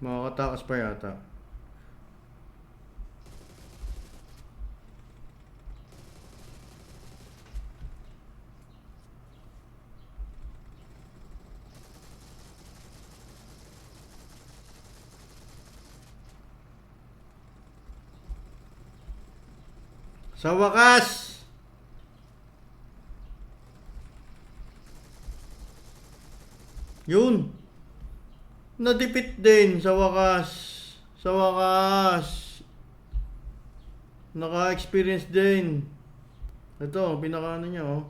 Makakatakas pa yata. Sa wakas! Yun! Nadipit din sa wakas. Sa wakas. Naka-experience din. Ito, pinaka ano niya, oh.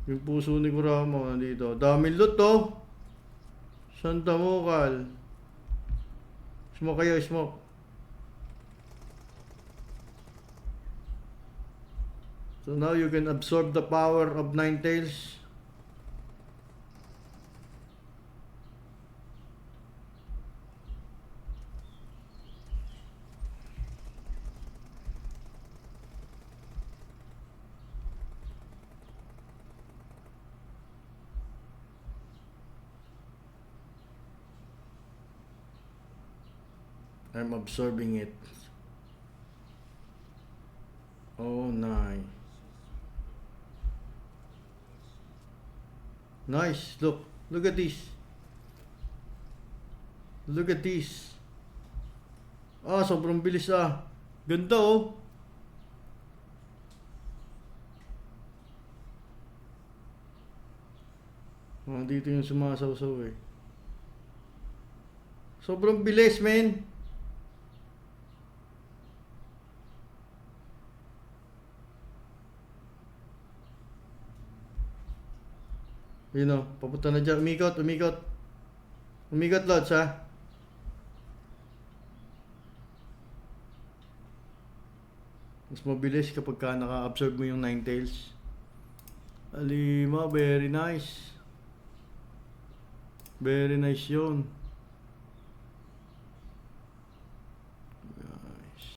Yung puso ni Kurama nandito. Daming loot, oh. Santa Mukal. Smoke kayo, smoke. So now you can absorb the power of Ninetales. I'm absorbing it. Oh, nice. Nice. Look at this. Look at this. Ah, sobrang bilis ah. Ganda oh. Ah, dito yung sumasawsaw eh. Sobrang bilis, men. You know, papunta na dyan. Umikot. Umikot, Lods, ha? Mas mabilis kapag ka naka-absorb mo yung Ninetales. Alima, very nice. Very nice yun.